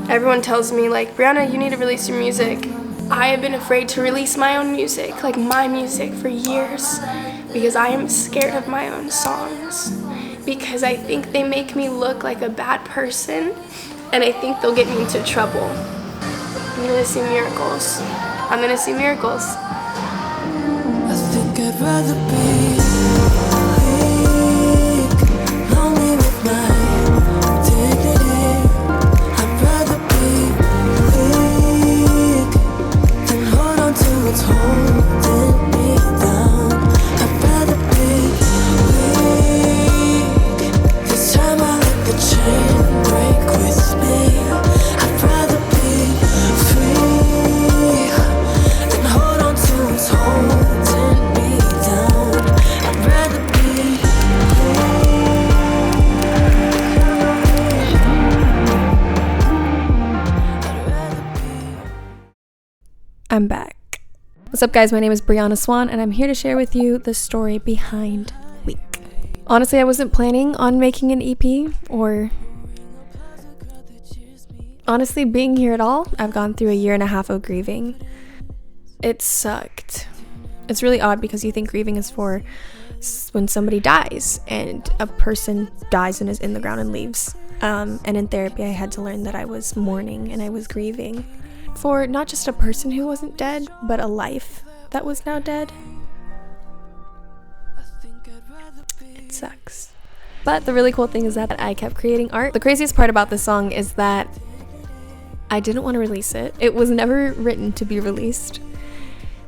Everyone tells me, like, Brianna, you need to release your music. I have been afraid to release my own music, like my music, for years because I am scared of my own songs, because I think they make me look like a bad person, and I think they'll get me into trouble. I'm gonna see miracles. I'm gonna see miracles. I think I'd rather be lonely with my dignity. I'd rather be weak than hold on to what's holding me down. I'd rather be weak. This time I let the chain break with me. I'd rather be free than hold on to what's holding me down. I'd rather be I'm back. What's up, guys? My name is Brianna Swan, and I'm here to share with you the story behind Weak. Honestly, I wasn't planning on making an EP or honestly being here at all. I've gone through a year and a half of grieving. It sucked. It's really odd because you think grieving is for when somebody dies and a person dies and is in the ground and leaves. And in therapy, I had to learn that I was mourning and I was grieving for not just a person who wasn't dead, but a life that was now dead. It sucks. But the really cool thing is that I kept creating art. The craziest part about this song is that I didn't want to release it. It was never written to be released.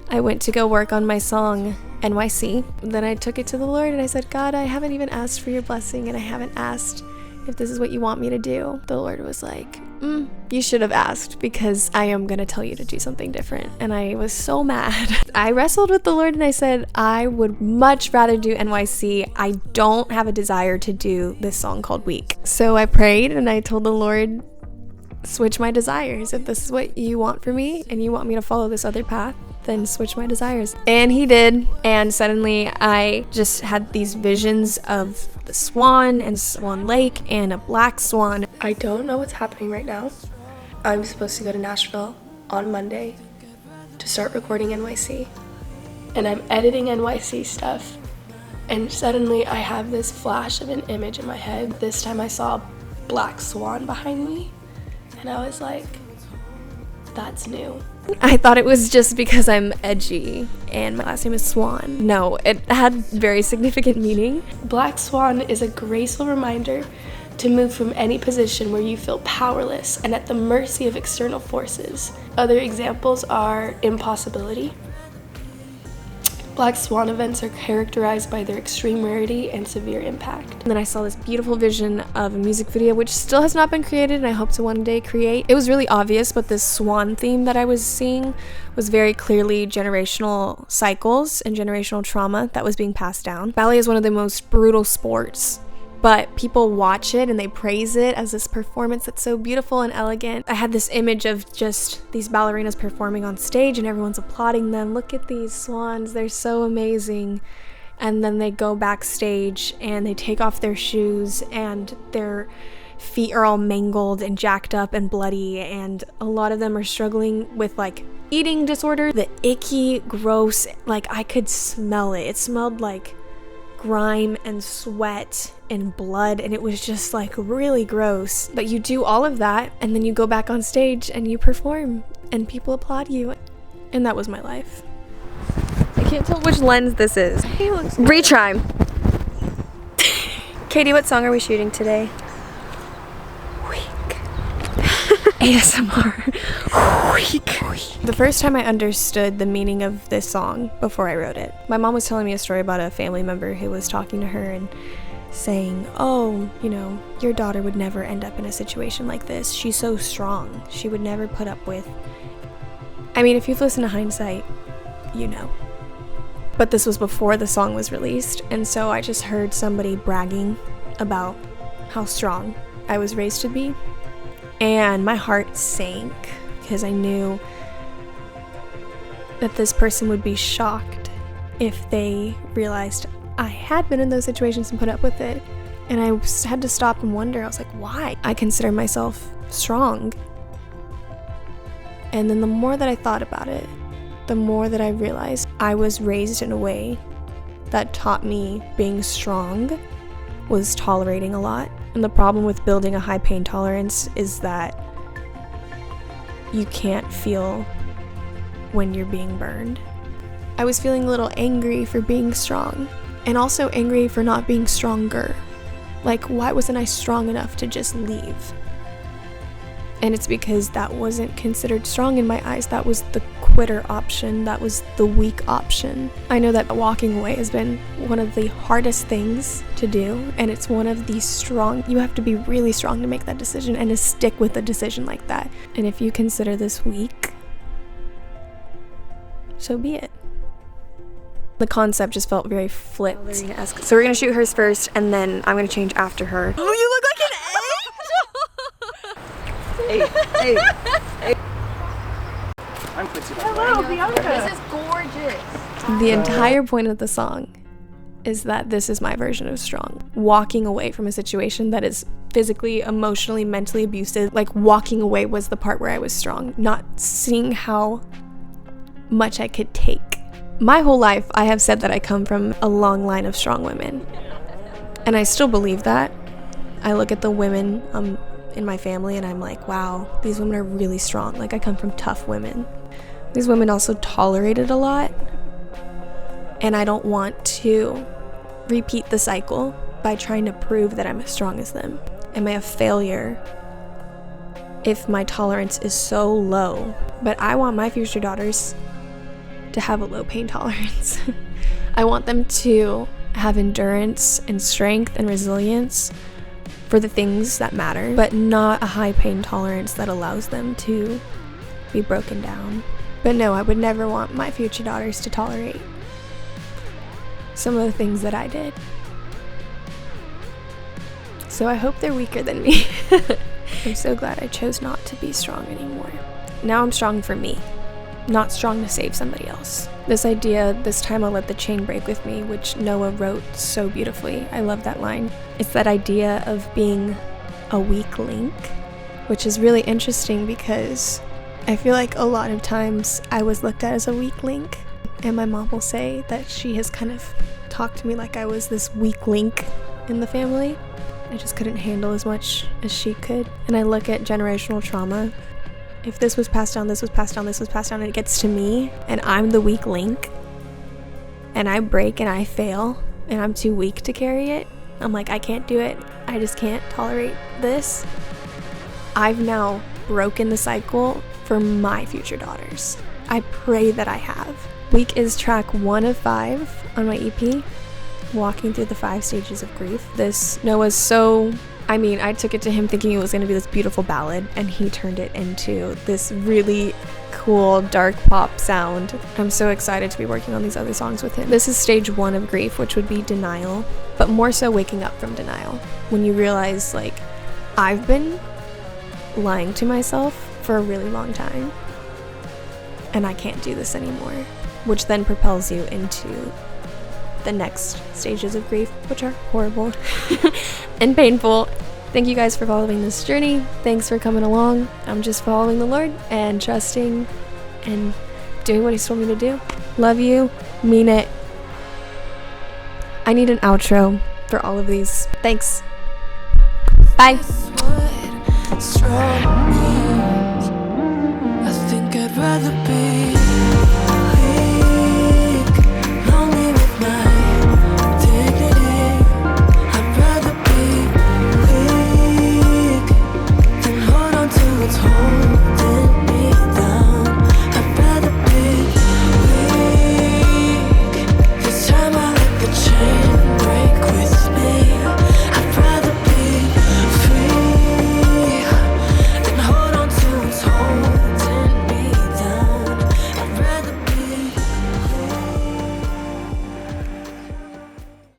I went to go work on my song NYC. Then I took it to the Lord and I said, God, I haven't even asked for your blessing, and I haven't asked if this is what you want me to do. The Lord was like, you should have asked, because I am going to tell you to do something different. And I was so mad. I wrestled with the Lord and I said, I would much rather do NYC. I don't have a desire to do this song called Weak. So I prayed and I told the Lord, switch my desires. If this is what you want for me and you want me to follow this other path, then switch my desires. And he did. And suddenly I just had these visions of the swan and Swan Lake and a black swan. I don't know what's happening right now. I'm supposed to go to Nashville on Monday to start recording NYC. And I'm editing NYC stuff. And suddenly I have this flash of an image in my head. This time I saw a black swan behind me. And I was like, that's new. I thought it was just because I'm edgy and my last name is Swan. No, it had very significant meaning. Black swan is a graceful reminder to move from any position where you feel powerless and at the mercy of external forces. Other examples are impossibility. Black swan events are characterized by their extreme rarity and severe impact. And then I saw this beautiful vision of a music video, which still has not been created and I hope to one day create. It was really obvious, but this swan theme that I was seeing was very clearly generational cycles and generational trauma that was being passed down. Ballet is one of the most brutal sports, but people watch it and they praise it as this performance that's so beautiful and elegant. I had this image of just these ballerinas performing on stage and everyone's applauding them. Look at these swans, they're so amazing. And then they go backstage and they take off their shoes and their feet are all mangled and jacked up and bloody, and a lot of them are struggling with like eating disorder. The icky, gross, like I could smell it. It smelled like grime and sweat and blood, and it was just like really gross. But you do all of that and then you go back on stage and you perform and people applaud you. And that was my life. I can't tell which lens this is. Hey, retry. Katie, what song are we shooting today? Weak. ASMR. Weak. The first time I understood the meaning of this song before I wrote it, my mom was telling me a story about a family member who was talking to her and saying, oh, you know, your daughter would never end up in a situation like this. She's so strong. She would never put up with... I mean, if you've listened to Hindsight, you know. But this was before the song was released, and so I just heard somebody bragging about how strong I was raised to be, and my heart sank because I knew that this person would be shocked if they realized I had been in those situations and put up with it. And I had to stop and wonder. I was like, why? I consider myself strong, And then the more that I thought about it, the more that I realized I was raised in a way that taught me being strong was tolerating a lot. And the problem with building a high pain tolerance is that you can't feel when you're being burned. I was feeling a little angry for being strong, and also angry for not being stronger. Like, why wasn't I strong enough to just leave? And it's because that wasn't considered strong in my eyes. That was the quitter option. That was the weak option. I know that walking away has been one of the hardest things to do, and it's one of the you have to be really strong to make that decision and to stick with a decision like that. And if you consider this weak, so be it. The concept just felt very flipped. So we're gonna shoot hers first, and then I'm gonna change after her. Oh, you look like an angel! Hey. I'm Quincy. Hello, Bianca. This is gorgeous. The entire point of the song is that this is my version of strong. Walking away from a situation that is physically, emotionally, mentally abusive. Like, walking away was the part where I was strong, not seeing how much I could take. My whole life, I have said that I come from a long line of strong women. And I still believe that. I look at the women in my family and I'm like, wow, these women are really strong. Like, I come from tough women. These women also tolerated a lot. And I don't want to repeat the cycle by trying to prove that I'm as strong as them. Am I a failure if my tolerance is so low? But I want my future daughters to have a low pain tolerance. I want them to have endurance and strength and resilience for the things that matter, but not a high pain tolerance that allows them to be broken down. But no, I would never want my future daughters to tolerate some of the things that I did. So I hope they're weaker than me. I'm so glad I chose not to be strong anymore. Now I'm strong for me, not strong to save somebody else. This idea, this time I'll let the chain break with me, which Noah wrote so beautifully. I love that line. It's that idea of being a weak link, which is really interesting because I feel like a lot of times I was looked at as a weak link, and my mom will say that she has kind of talked to me like I was this weak link in the family. I just couldn't handle as much as she could. And I look at generational trauma. If this was passed down, this was passed down, this was passed down, and it gets to me, and I'm the weak link, and I break and I fail, and I'm too weak to carry it, I'm like, I can't do it. I just can't tolerate this. I've now broken the cycle for my future daughters. I pray that I have. Weak is track 1 of 5 on my EP, walking through the 5 stages of grief. This Noah's so... I took it to him thinking it was going to be this beautiful ballad, and he turned it into this really cool dark pop sound. I'm so excited to be working on these other songs with him. This is stage 1 of grief, which would be denial, but more so waking up from denial. When you realize, like, I've been lying to myself for a really long time, and I can't do this anymore, which then propels you into the next stages of grief, which are horrible and painful. Thank you guys for following this journey. Thanks for coming along. I'm just following the Lord and trusting and doing what He's told me to do. Love you. Mean it. I need an outro for all of these. Thanks. Bye. That's what strong means. I think I'd rather